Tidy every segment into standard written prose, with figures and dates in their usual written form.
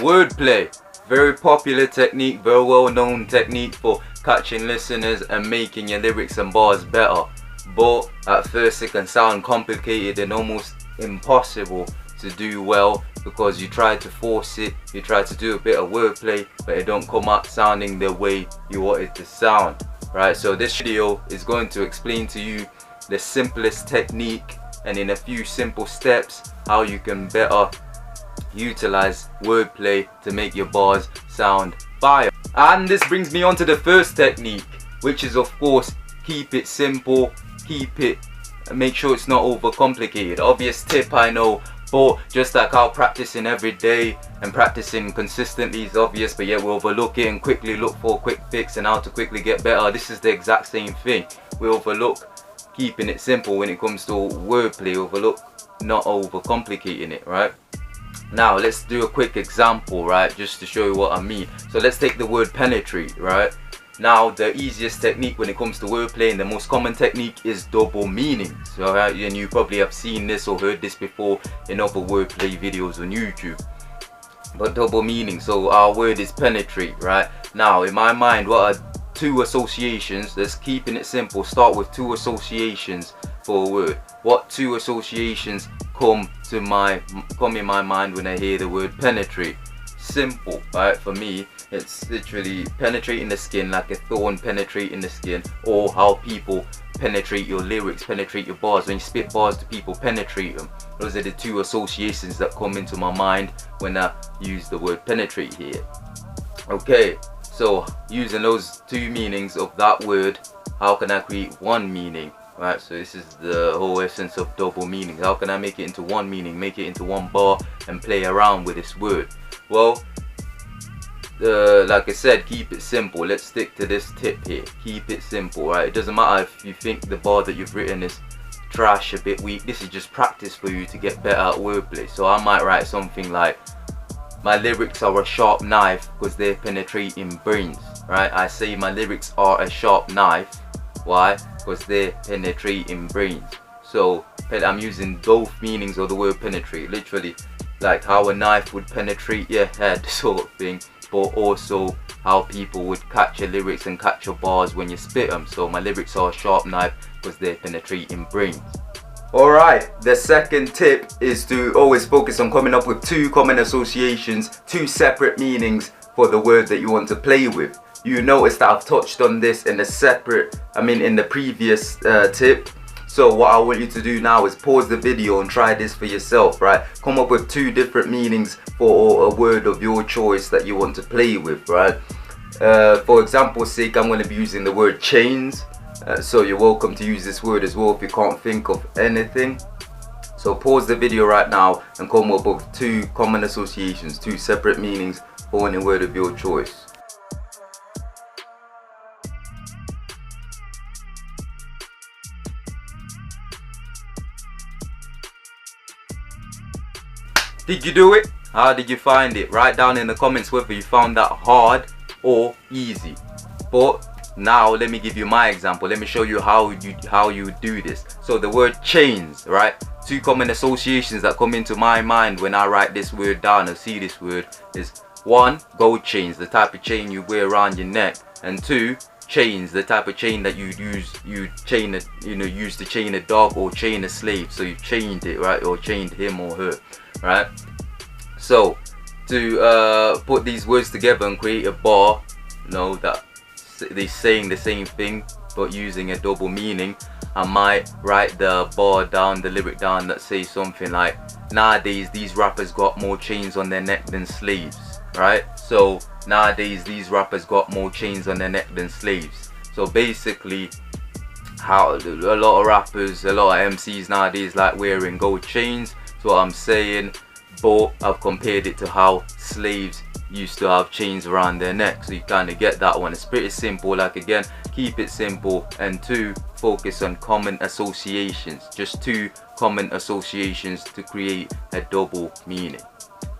Wordplay, very popular technique, very well known technique for catching listeners and making your lyrics and bars better. But at first it can sound complicated and almost impossible to do well, because you try to force it, you try to do a bit of wordplay, but it don't come out sounding the way you want it to sound, right? So this video is going to explain to you the simplest technique, and in a few simple steps, how you can better utilize wordplay to make your bars sound fire. And this brings me on to the first technique, which is of course keep it simple, make sure it's not overcomplicated. Obvious tip, I know, but just like how practicing every day and practicing consistently is obvious, but yet we overlook it and quickly look for a quick fix and how to quickly get better. This is the exact same thing. We overlook keeping it simple when it comes to wordplay, overlook not overcomplicating it, right? Now let's do a quick example, right, just to show you what I mean. So let's take the word penetrate, right? Now the easiest technique when it comes to wordplay and the most common technique is double meanings, right? And you probably have seen this or heard this before in other wordplay videos on YouTube. But double meaning, so our word is penetrate, right? Now in my mind, what are two associations? Let's keeping it simple, start with two associations for a word. What two associations come in my mind when I hear the word penetrate? Simple, right? For me, it's literally penetrating the skin, like a thorn penetrating the skin, or how people penetrate your lyrics, penetrate your bars. When you spit bars to people, penetrate them. Those are the two associations that come into my mind when I use the word penetrate here. Okay, so using those two meanings of that word, how can I create one meaning? Right, so this is the whole essence of double meaning. How can I make it into one meaning, make it into one bar, and play around with this word? Well, like I said, keep it simple. Let's stick to this tip here. Keep it simple, right? It doesn't matter if you think the bar that you've written is trash, a bit weak. This is just practice for you to get better at wordplay. So I might write something like, my lyrics are a sharp knife because they're penetrating brains, right? I say my lyrics are a sharp knife. Why? Because they're penetrating brains. So I'm using both meanings of the word penetrate, literally like how a knife would penetrate your head sort of thing, but also how people would catch your lyrics and catch your bars when you spit them. So my lyrics are a sharp knife because they're penetrating brains. Alright, the second tip is to always focus on coming up with two common associations, two separate meanings for the word that you want to play with. You notice that I've touched on this in the previous tip. So what I want you to do now is pause the video and try this for yourself, right? Come up with two different meanings for a word of your choice that you want to play with, right? For example's sake, I'm going to be using the word chains. So you're welcome to use this word as well if you can't think of anything. So pause the video right now and come up with two common associations, two separate meanings for any word of your choice. Did you do it? How did you find it? Write down in the comments whether you found that hard or easy. But now let me give you my example. Let me show you how you do this. So the word chains, right? Two common associations that come into my mind when I write this word down or see this word is one, gold chains, the type of chain you wear around your neck, and two, chains, the type of chain that use to chain a dog or chain a slave. So you chained it, right? Or chained him or her, right? So to put these words together and create a bar, that they're saying the same thing but using a double meaning, I might write the bar down, the lyric down, that says something like, nowadays these rappers got more chains on their neck than slaves, right? So nowadays these rappers got more chains on their neck than slaves. So basically, how a lot of rappers, a lot of MCs nowadays like wearing gold chains. So what I'm saying, but I've compared it to how slaves used to have chains around their neck. So you kind of get that one. It's pretty simple. Like again, keep it simple, and two, focus on common associations. Just two common associations to create a double meaning.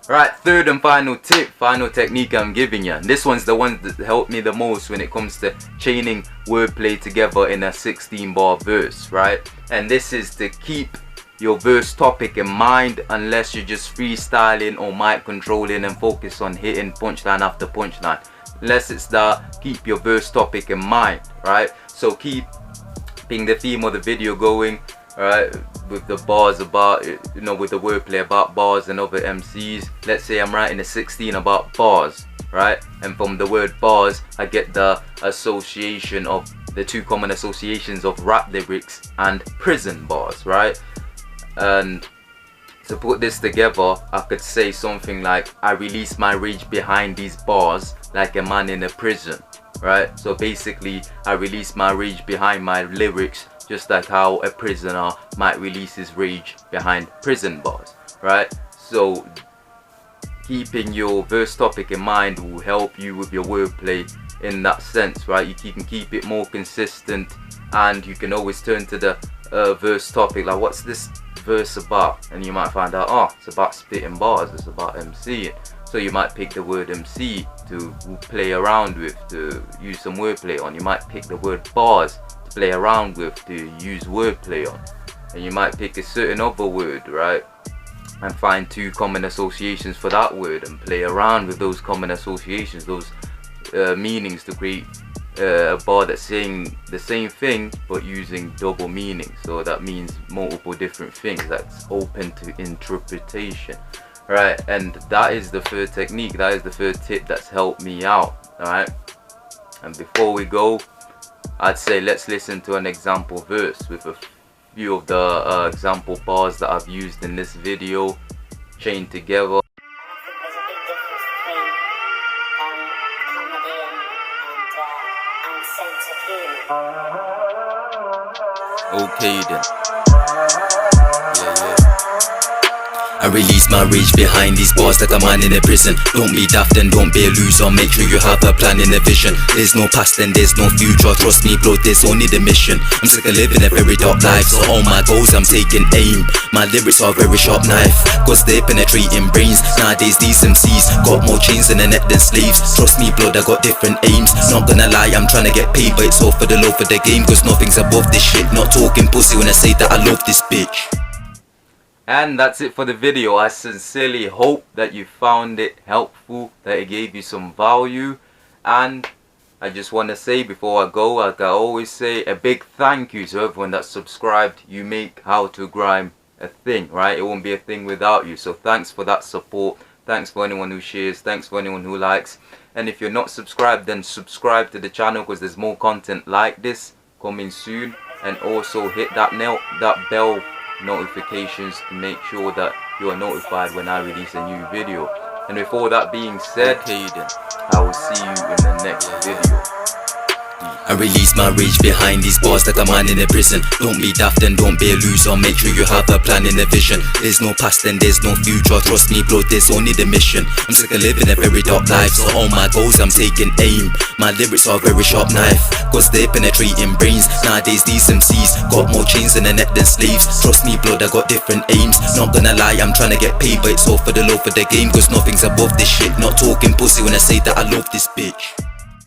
Right, third and final tip, final technique I'm giving you. And this one's the one that helped me the most when it comes to chaining wordplay together in a 16-bar verse, right? And this is to keep your verse topic in mind, unless you're just freestyling or mic controlling and focus on hitting punchline after punchline. Unless it's that, keep your verse topic in mind, right? So keeping the theme of the video going, right, with the bars about, you know, with the wordplay about bars and other MCs. Let's say I'm writing a 16 about bars, right, and from the word bars I get the association of the two common associations of rap lyrics and prison bars, right? And to put this together, I could say something like, I release my rage behind these bars like a man in a prison, right? So basically, I release my rage behind my lyrics, just like how a prisoner might release his rage behind prison bars, right? So keeping your verse topic in mind will help you with your wordplay in that sense, right? You can keep it more consistent, and you can always turn to the verse topic, like, what's this verse about? And you might find out, oh, it's about spitting bars, it's about MCing. So you might pick the word MC to play around with, to use some wordplay on. You might pick the word bars to play around with, to use wordplay on. And you might pick a certain other word, right, and find two common associations for that word and play around with those common associations, those meanings, to create a bar that's saying the same thing but using double meaning. So that means multiple different things, that's open to interpretation, right? And that is the third technique, that is the third tip that's helped me out, alright? And before we go, I'd say let's listen to an example verse with a few of the example bars that I've used in this video chained together. Okay then. I release my rage behind these bars like a man in a prison. Don't be daft and don't be a loser, make sure you have a plan and a vision. There's no past and there's no future, trust me bro, there's only the mission. I'm sick of living a very dark life, so all my goals I'm taking aim. My lyrics are a very sharp knife, cause they're penetrating brains. Nowadays these MCs got more chains in the neck than slaves. Trust me blood, I got different aims. Not gonna lie, I'm trying to get paid, but it's all for the love of the game, cause nothing's above this shit. Not talking pussy when I say that I love this bitch. And that's it for the video. I sincerely hope that you found it helpful, that it gave you some value. And I just want to say before I go, like I always say, a big thank you to everyone that's subscribed. You make How to Grime a thing, right? It won't be a thing without you. So thanks for that support. Thanks for anyone who shares. Thanks for anyone who likes. And if you're not subscribed, then subscribe to the channel, because there's more content like this coming soon. And also hit that bell notifications to make sure that you are notified when I release a new video. And with all that being said, I will see you in the next video. I release my rage behind these bars like a man in a prison. Don't be daft and don't be a loser, make sure you have a plan and a vision. There's no past and there's no future, trust me bro, there's only the mission. I'm sick of living a very dark life, so all my goals I'm taking aim. My lyrics are a very sharp knife, cause they're penetrating brains. Nowadays these MCs got more chains in the neck than slaves. Trust me blood, I got different aims. Not gonna lie, I'm trying to get paid, but it's all for the love of the game, cause nothing's above this shit. Not talking pussy when I say that I love this bitch.